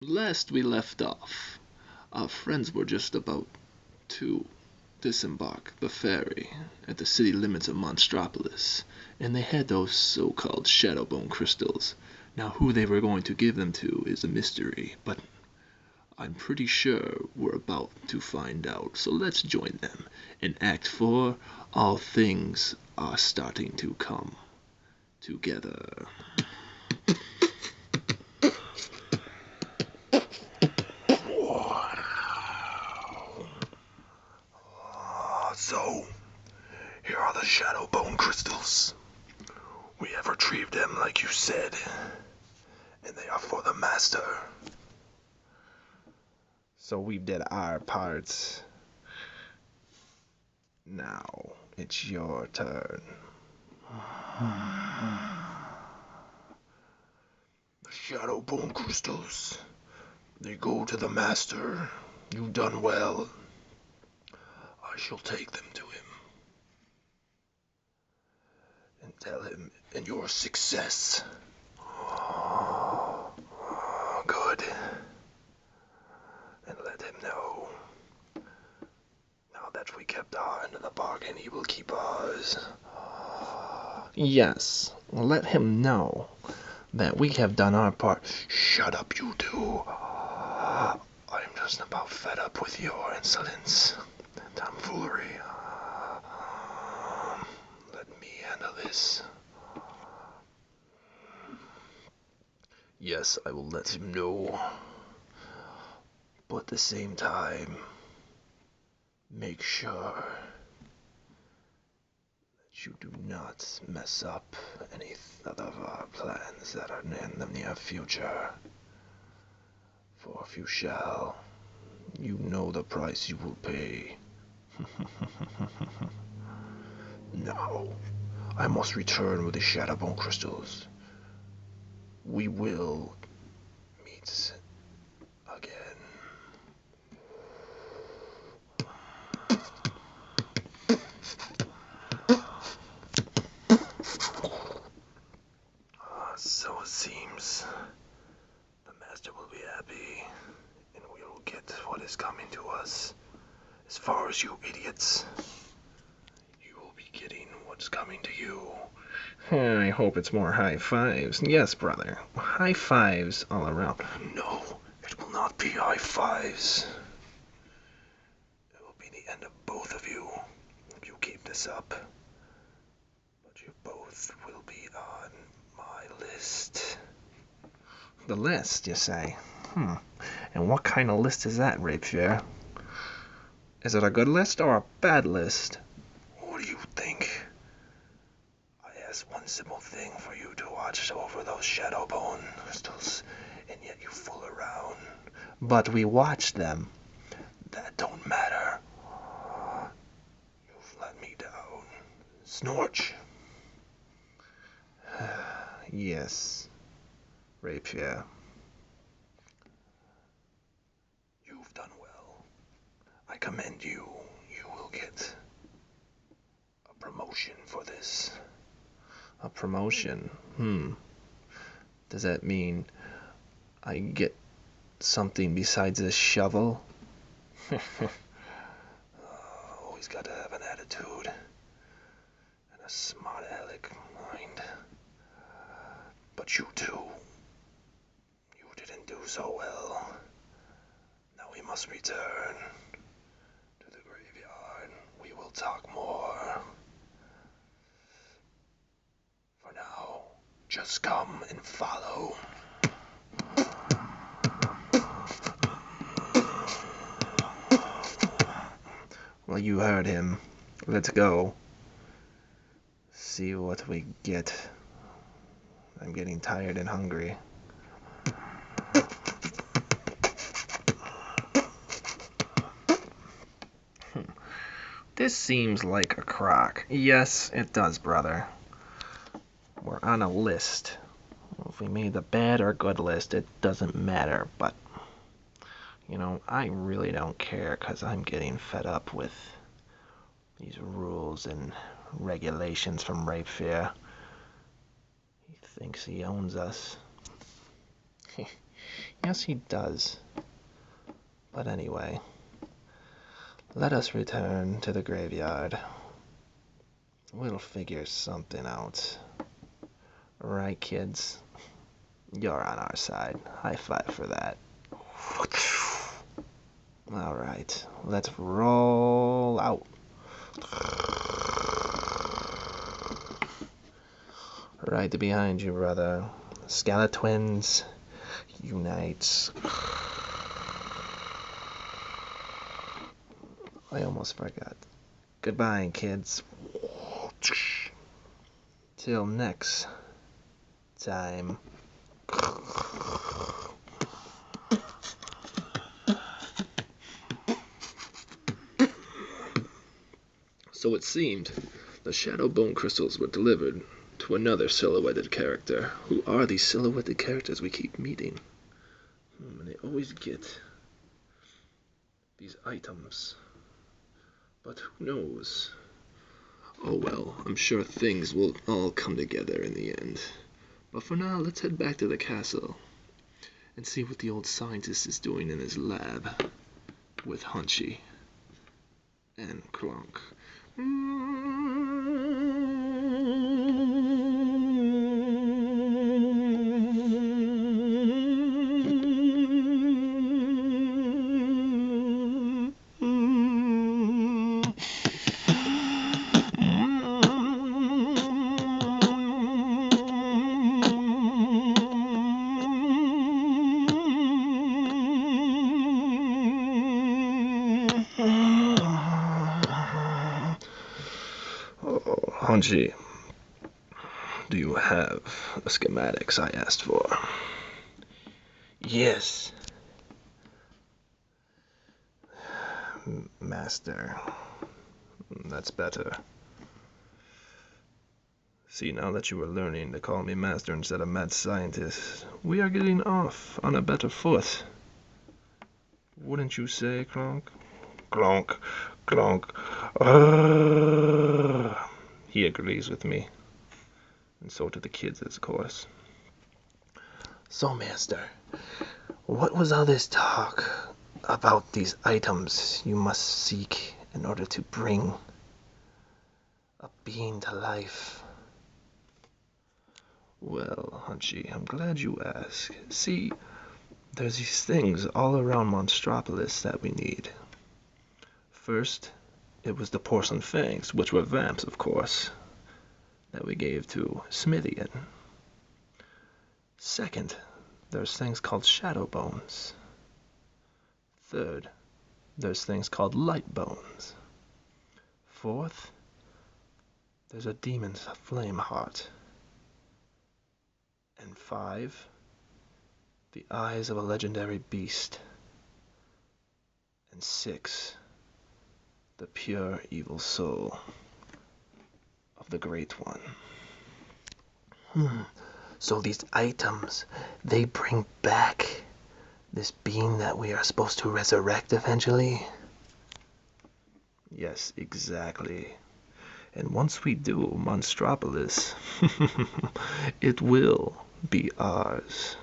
Last we left off, our friends were just about to disembark the ferry at the city limits of Monstropolis, and they had those so-called Shadowbone crystals. Now, who they were going to give them to is a mystery, but I'm pretty sure we're about to find out. So let's join them. In Act 4, all things are starting to come together. So, here are the Shadowbone crystals. We have retrieved them like you said, and they are for the Master. So we did our parts. Now it's your turn. The Shadowbone crystals, they go to the Master. You've done well. I shall take them to him and tell him in your success. Good. And let him know. Now that we kept our end of the bargain, he will keep ours. Yes, let him know that we have done our part. Shut up, you two. I'm just about fed up with your insolence and tomfoolery. Let me handle this. Yes, I will let him know. But at the same time, make sure that you do not mess up any of our plans that are in the near future. For if you shall, you know the price you will pay. Now, I must return with the Shadowbone crystals. We will meet again. So it seems the Master will be happy, and we will get what is coming to us. As far as you idiots, you will be getting what's coming to you. I hope it's more high fives. Yes, brother. High fives all around. No, it will not be high fives. It will be the end of both of you if you keep this up. But you both will be on my list. The list, you say? And what kind of list is that, Rapier? Is it a good list or a bad list? What do you think? I asked one simple thing for you to watch over those Shadowbone crystals, and yet you fool around. But we watched them. That don't matter. You've let me down. Snorch. Yes, Rapier. You've done well. I commend you. You will get a promotion for this. A promotion. Does that mean I get something besides a shovel? Always got to have an attitude and a smart aleck mind. But you too. You didn't do so well. Now we must return to the graveyard. We will talk more. For now, just come and follow. Well, you heard him. Let's go. See what we get. I'm getting tired and hungry. This seems like a crock. Yes, it does, brother. We're on a list. If we made the bad or good list, it doesn't matter, but I really don't care because I'm getting fed up with these rules and regulations from Rapier. He thinks he owns us. Yes, he does. But anyway, let us return to the graveyard. We'll figure something out. Right, kids? You're on our side. High five for that. Alright, let's roll out. Right behind you, brother. Skeletons, unite. I almost forgot. Goodbye, kids. Till next time. So it seemed the shadow bone crystals were delivered to another silhouetted character. Who are these silhouetted characters we keep meeting? And they always get these items. But who knows? Oh well, I'm sure things will all come together in the end. But for now, let's head back to the castle and see what the old scientist is doing in his lab with Hunchy and Clunk. Hanji, do you have the schematics I asked for? Yes. Master. That's better. See, now that you are learning to call me master instead of mad scientist, we are getting off on a better foot. Wouldn't you say, Clonk? Clonk, Clonk. He agrees with me. And so do the kids, of course. So, Master, what was all this talk about these items you must seek in order to bring a being to life? Well, Hunchy, I'm glad you asked. See, there's these things all around Monstropolis that we need. First, it was the porcelain fangs, which were vamps, of course, that we gave to Smithian. Second, there's things called shadow bones. Third, there's things called light bones. Fourth, there's a demon's flame heart. And 5, the eyes of a legendary beast. And 6, the pure evil soul of the Great One. So these items, they bring back this being that we are supposed to resurrect eventually? Yes, exactly. And once we do, Monstropolis, it will be ours.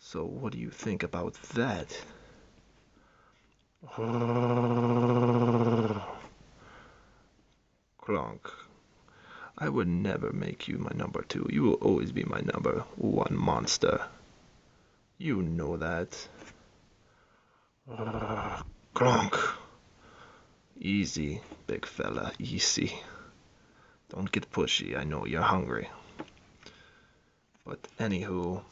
So what do you think about that? Clonk, I would never make you my number 2. You will always be my number 1 monster. You know that. Clonk. Easy, big fella, easy. Don't get pushy, I know you're hungry. But anywho,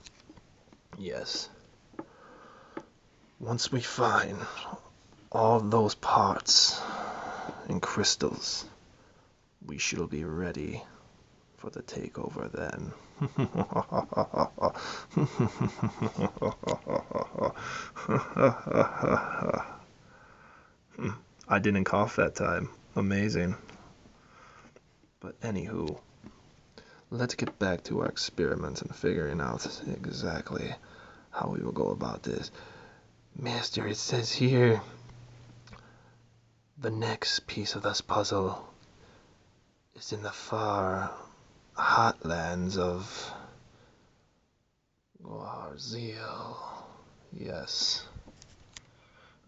yes. Once we find all those parts and crystals, we shall be ready for the takeover then. I didn't cough that time. Amazing. But anywho, let's get back to our experiments and figuring out exactly how we will go about this. Master, it says here, the next piece of this puzzle is in the far hotlands of Narziel. Yes.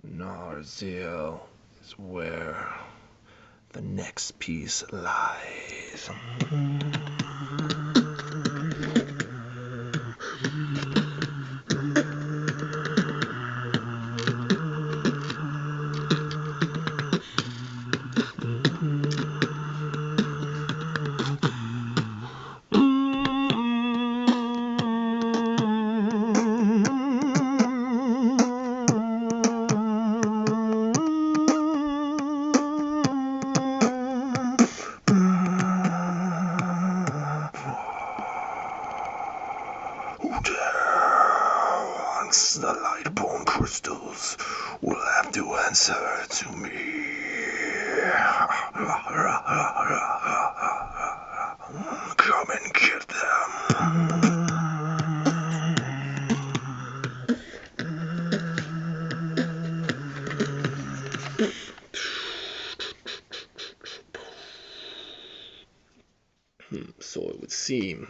Narziel is where the next piece lies. Who wants the light-born crystals will have to answer to me. Come and get them. So it would seem.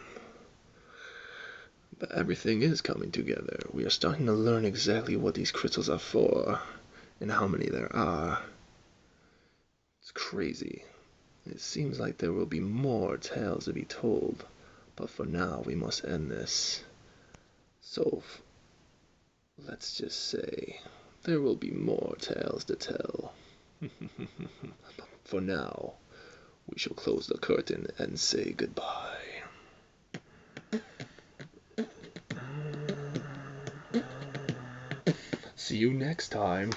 But everything is coming together. We are starting to learn exactly what these crystals are for, and how many there are. It's crazy. It seems like there will be more tales to be told, but for now we must end this. So, let's just say, there will be more tales to tell. For now, we shall close the curtain and say goodbye. See you next time.